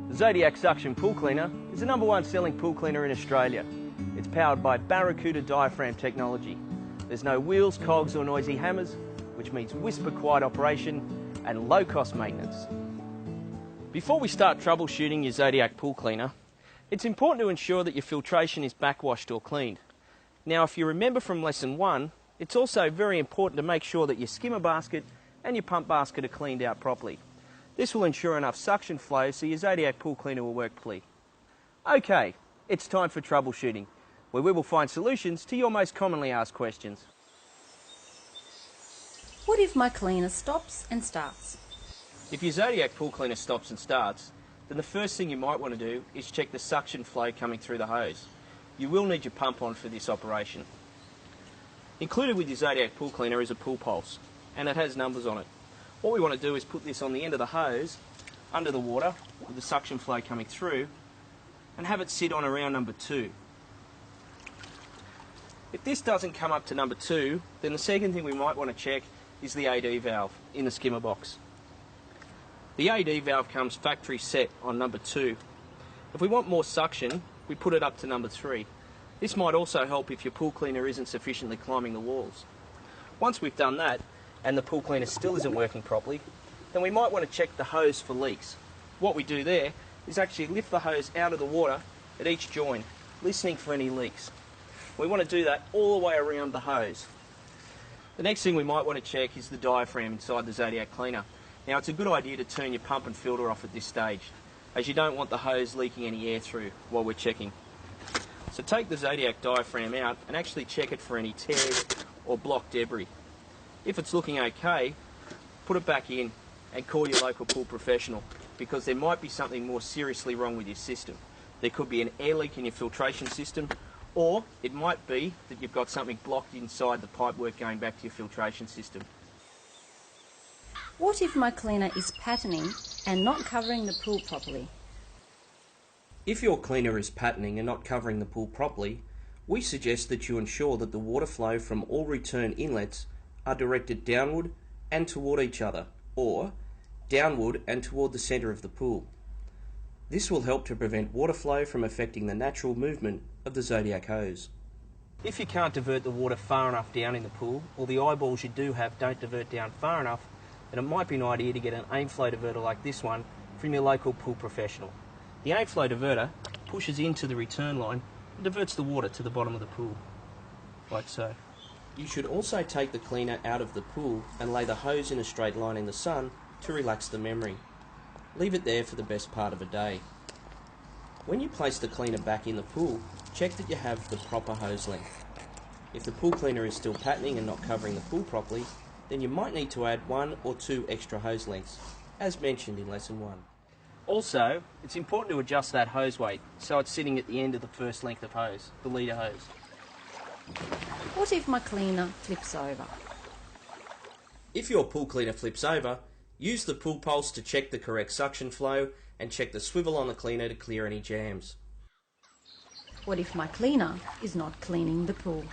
The Zodiac Suction Pool Cleaner is the #1 selling pool cleaner in Australia. It's powered by Barracuda diaphragm technology. There's no wheels, cogs or noisy hammers, which means whisper-quiet operation and low-cost maintenance. Before we start troubleshooting your Zodiac Pool Cleaner, it's important to ensure that your filtration is backwashed or cleaned. Now, if you remember from Lesson 1, it's also very important to make sure that your skimmer basket and your pump basket are cleaned out properly. This will ensure enough suction flow so your Zodiac Pool Cleaner will work properly. Okay, it's time for troubleshooting, where we will find solutions to your most commonly asked questions. What if my cleaner stops and starts? If your Zodiac Pool Cleaner stops and starts, then the first thing you might want to do is check the suction flow coming through the hose. You will need your pump on for this operation. Included with your Zodiac Pool Cleaner is a pool pulse, and it has numbers on it. What we want to do is put this on the end of the hose, under the water, with the suction flow coming through, and have it sit on around number 2. If this doesn't come up to number 2, then the second thing we might want to check is the AD valve in the skimmer box. The AD valve comes factory set on number 2. If we want more suction, we put it up to number 3. This might also help if your pool cleaner isn't sufficiently climbing the walls. Once we've done that, and the pool cleaner still isn't working properly, then we might want to check the hose for leaks. What we do there is actually lift the hose out of the water at each joint, listening for any leaks. We want to do that all the way around the hose. The next thing we might want to check is the diaphragm inside the Zodiac cleaner. Now, it's a good idea to turn your pump and filter off at this stage, as you don't want the hose leaking any air through while we're checking. So take the Zodiac diaphragm out and actually check it for any tears or blocked debris. If it's looking okay, put it back in and call your local pool professional, because there might be something more seriously wrong with your system. There could be an air leak in your filtration system, or it might be that you've got something blocked inside the pipework going back to your filtration system. What if my cleaner is patterning and not covering the pool properly? If your cleaner is patterning and not covering the pool properly, we suggest that you ensure that the water flow from all return inlets are directed downward and toward each other, or downward and toward the centre of the pool. This will help to prevent water flow from affecting the natural movement of the Zodiac hose. If you can't divert the water far enough down in the pool, or the eyeballs you do have don't divert down far enough, then it might be an idea to get an aim flow diverter like this one from your local pool professional. The aim flow diverter pushes into the return line and diverts the water to the bottom of the pool, like so. You should also take the cleaner out of the pool and lay the hose in a straight line in the sun to relax the memory. Leave it there for the best part of a day. When you place the cleaner back in the pool, check that you have the proper hose length. If the pool cleaner is still patterning and not covering the pool properly, then you might need to add 1 or 2 extra hose lengths, as mentioned in Lesson 1. Also, it's important to adjust that hose weight so it's sitting at the end of the first length of hose, the leader hose. What if my cleaner flips over? If your pool cleaner flips over, use the pool pulse to check the correct suction flow and check the swivel on the cleaner to clear any jams. What if my cleaner is not cleaning the pool?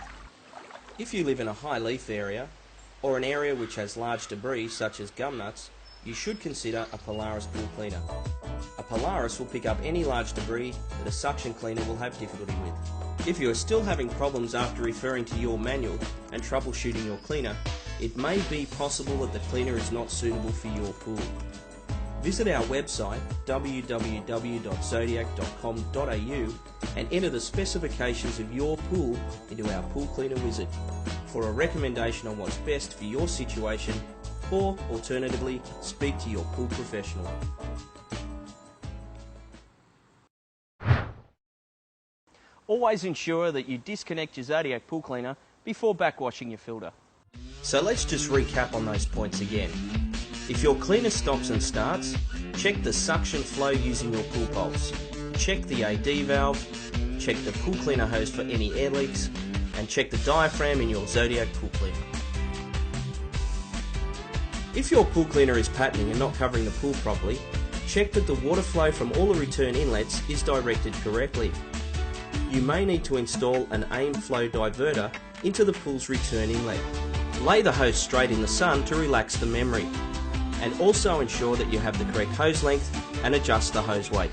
If you live in a high leaf area, or an area which has large debris such as gum nuts, you should consider a Polaris pool cleaner. A Polaris will pick up any large debris that a suction cleaner will have difficulty with. If you are still having problems after referring to your manual and troubleshooting your cleaner, it may be possible that the cleaner is not suitable for your pool. Visit our website www.zodiac.com.au and enter the specifications of your pool into our Pool Cleaner Wizard for a recommendation on what's best for your situation, or alternatively, speak to your pool professional. Always ensure that you disconnect your Zodiac Pool Cleaner before backwashing your filter. So let's just recap on those points again. If your cleaner stops and starts, check the suction flow using your pool pulse. Check the AD valve, check the pool cleaner hose for any air leaks, and check the diaphragm in your Zodiac Pool Cleaner. If your pool cleaner is patterning and not covering the pool properly, check that the water flow from all the return inlets is directed correctly. You may need to install an aim flow diverter into the pool's return inlet. Lay the hose straight in the sun to relax the memory. and also ensure that you have the correct hose length and adjust the hose weight.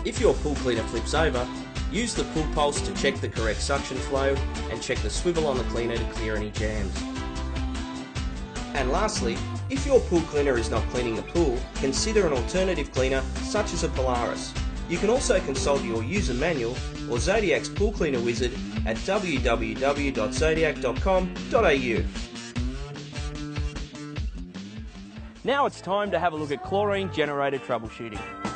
If your pool cleaner flips over, use the pull pulse to check the correct suction flow and check the swivel on the cleaner to clear any jams. And lastly, if your pool cleaner is not cleaning the pool, consider an alternative cleaner such as a Polaris. You can also consult your user manual or Zodiac's pool cleaner wizard at www.zodiac.com.au. Now it's time to have a look at chlorine generator troubleshooting.